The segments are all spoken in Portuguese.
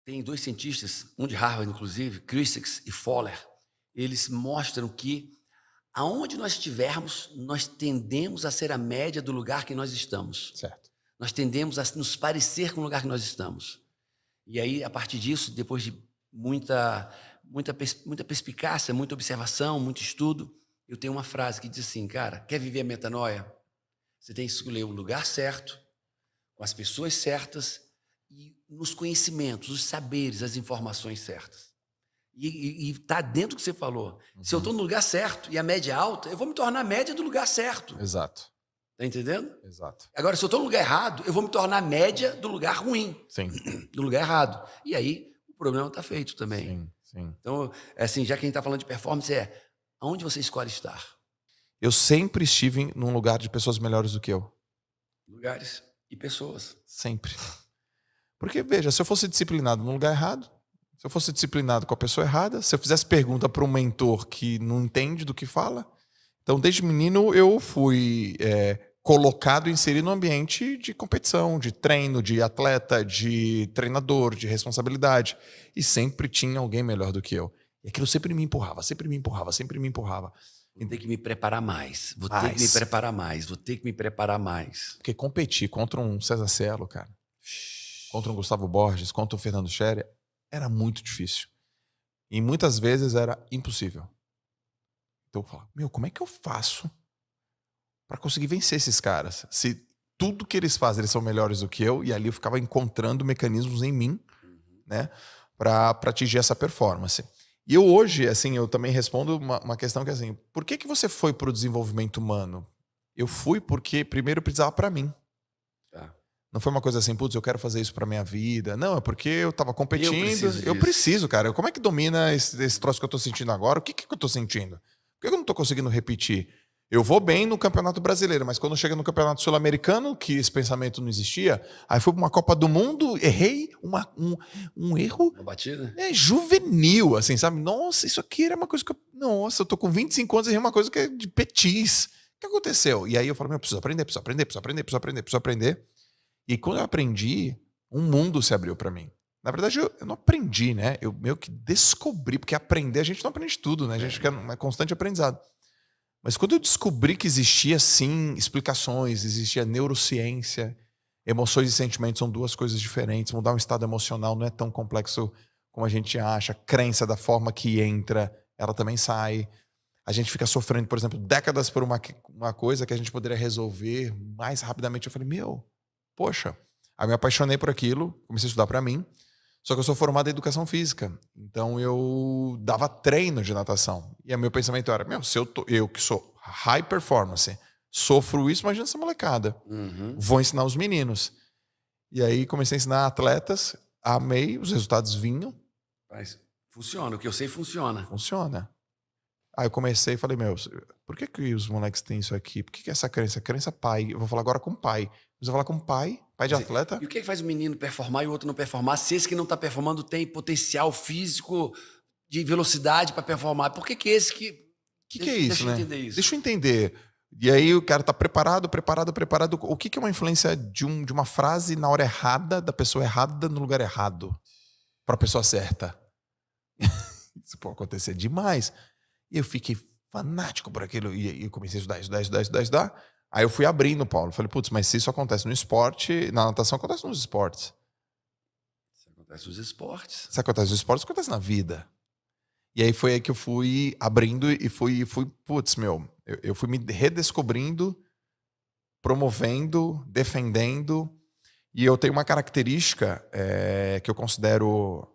Tem dois cientistas, um de Harvard, inclusive, Christix e Fowler. Eles mostram que aonde nós estivermos, nós tendemos a ser a média do lugar que nós estamos. Certo. Nós tendemos a nos parecer com o lugar que nós estamos. E aí, a partir disso, depois de muita perspicácia, muita observação, muito estudo, eu tenho uma frase que diz assim, cara, quer viver a metanoia? Você tem que escolher o lugar certo, com as pessoas certas e nos conhecimentos, os saberes, as informações certas. E está dentro do que você falou. Se eu estou no lugar certo e a média é alta, eu vou me tornar a média do lugar certo. Exato. Tá entendendo? Exato. Agora, se eu estou no lugar errado, eu vou me tornar a média do lugar ruim. Sim. Do lugar errado. E aí, o problema está feito também. Sim, sim. Então, assim, já que a gente está falando de performance, aonde você escolhe estar? Eu sempre estive num lugar de pessoas melhores do que eu. Lugares e pessoas. Sempre. Porque, veja, se eu fosse disciplinado no lugar errado, se eu fosse disciplinado com a pessoa errada, se eu fizesse pergunta para um mentor que não entende do que fala. Então, desde menino, eu fui colocado, inserido no ambiente de competição, de treino, de atleta, de treinador, de responsabilidade. E sempre tinha alguém melhor do que eu. E aquilo sempre me empurrava, sempre me empurrava, sempre me empurrava. Vou ter que me preparar mais. Vou ter que me preparar mais. Vou ter que me preparar mais. Porque competir contra um César Cielo, cara, contra um Gustavo Borges, contra um Fernando Scherer, era muito difícil. E muitas vezes era impossível. Então eu falava, como é que eu faço para conseguir vencer esses caras? Se tudo que eles fazem, eles são melhores do que eu, e ali eu ficava encontrando mecanismos em mim, né, para atingir essa performance. E eu hoje, assim, eu também respondo uma questão que é assim, por que você foi para o desenvolvimento humano? Eu fui porque primeiro eu precisava para mim. Tá. Não foi uma coisa assim, putz, eu quero fazer isso pra minha vida. Não, é porque eu tava competindo. Eu disso. preciso, cara. Como é que domina esse troço que eu tô sentindo agora? O que eu tô sentindo? Por que eu não tô conseguindo repetir? Eu vou bem no Campeonato Brasileiro, mas quando chega no Campeonato Sul-Americano, que esse pensamento não existia, aí fui pra uma Copa do Mundo, errei um erro Uma batida? juvenil, assim, sabe? Nossa, isso aqui era uma coisa que Nossa, eu tô com 25 anos e errei uma coisa que é de petis. O que aconteceu? E aí eu falei, preciso aprender. E quando eu aprendi, um mundo se abriu para mim. Na verdade, eu não aprendi, né? Eu meio que descobri, porque aprender, a gente não aprende tudo, né? A gente fica num constante aprendizado. Mas quando eu descobri que existia, sim, explicações, existia neurociência, emoções e sentimentos são duas coisas diferentes, mudar um estado emocional não é tão complexo como a gente acha, crença da forma que entra, ela também sai. A gente fica sofrendo, por exemplo, décadas por uma coisa que a gente poderia resolver mais rapidamente. Eu falei, poxa, aí eu me apaixonei por aquilo, comecei a estudar para mim, só que eu sou formado em educação física, então eu dava treino de natação. E o meu pensamento era, se eu que sou high performance, sofro isso, imagina essa molecada. Vou ensinar os meninos. E aí comecei a ensinar atletas, amei, os resultados vinham. Mas funciona, o que eu sei funciona. Funciona. Aí eu comecei e falei, por que os moleques têm isso aqui? Por que essa crença? Crença pai. Eu vou falar agora com pai. Eu vou falar com pai de atleta. E o que faz o menino performar e o outro não performar? Se esse que não está performando tem potencial físico de velocidade para performar, por que esse que... que é isso, né? Deixa eu entender isso. Deixa eu entender. E aí o cara tá preparado. O que é uma influência de uma frase na hora errada, da pessoa errada no lugar errado? Para a pessoa certa. Isso pode acontecer demais. E eu fiquei fanático por aquilo. E eu comecei a estudar. Aí eu fui abrindo, Paulo. Falei, putz, mas se isso acontece no esporte, na natação acontece nos esportes. Se acontece nos esportes. Se acontece nos esportes, acontece na vida. E aí foi aí que eu fui abrindo e fui putz, eu fui me redescobrindo, promovendo, defendendo. E eu tenho uma característica que eu considero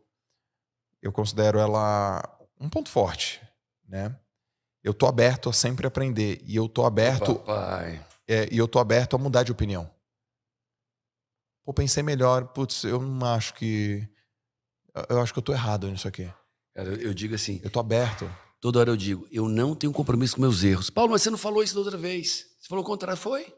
ela um ponto forte, né? Eu tô aberto a sempre aprender e eu tô aberto a mudar de opinião. Pô, pensei melhor, putz, eu acho que eu tô errado nisso aqui. Cara, eu digo assim, eu tô aberto. Toda hora eu digo, eu não tenho compromisso com meus erros. Paulo, mas você não falou isso da outra vez. Você falou o contrário, foi?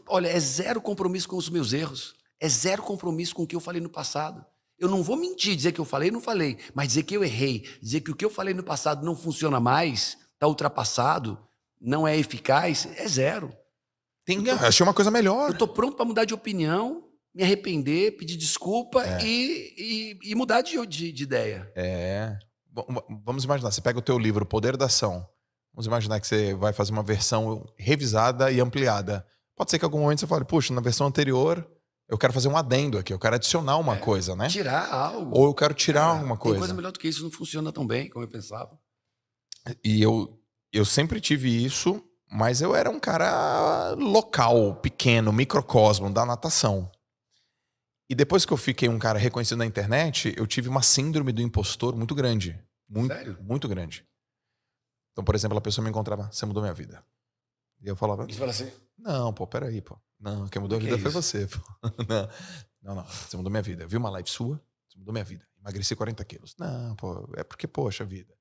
Olha, é zero compromisso com os meus erros. É zero compromisso com o que eu falei no passado. Eu não vou mentir, dizer que eu falei, não falei. Mas dizer que eu errei, dizer que o que eu falei no passado não funciona mais, está ultrapassado, não é eficaz, é zero. Achei uma coisa melhor. Eu estou pronto para mudar de opinião. me arrepender, pedir desculpa É. e mudar de ideia. Vamos imaginar, você pega o teu livro, O Poder da Ação. Vamos imaginar que você vai fazer uma versão revisada e ampliada. Pode ser que em algum momento você fale, puxa, na versão anterior eu quero fazer um adendo aqui, eu quero adicionar uma coisa, né? Tirar algo. Ou eu quero tirar alguma Tem coisa. coisa melhor do que isso, não funciona tão bem como eu pensava. E eu sempre tive isso, mas eu era um cara local, pequeno, microcosmo da natação. E depois que eu fiquei um cara reconhecido na internet, eu tive uma síndrome do impostor muito grande. Sério? Muito grande. Então, por exemplo, a pessoa me encontrava, você mudou minha vida. E eu falava, E você fala assim, não, pô, peraí, pô. Não, quem mudou a Que vida é foi isso? você, pô. Não, você mudou minha vida. Eu vi uma live sua, você mudou minha vida. Emagreci 40 quilos. Não, pô, é porque, poxa vida.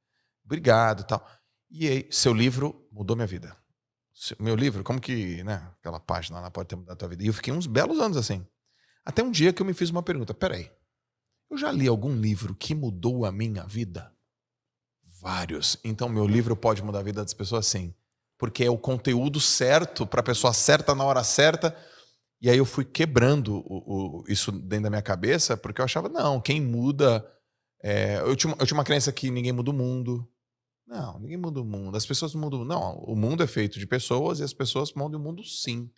Obrigado e tal. E aí, seu livro mudou minha vida. Meu livro, como que, né, aquela página lá pode ter mudado a tua vida? E eu fiquei uns belos anos assim. Até um dia que eu me fiz uma pergunta, peraí, eu já li algum livro que mudou a minha vida? Vários. Então, meu livro pode mudar a vida das pessoas? Sim. Porque é o conteúdo certo para a pessoa certa na hora certa. E aí eu fui quebrando isso dentro da minha cabeça, porque eu achava, não, quem muda... eu tinha uma crença que ninguém muda o mundo. Não, ninguém muda o mundo. As pessoas não mudam. Não, o mundo é feito de pessoas e as pessoas mudam o mundo sim.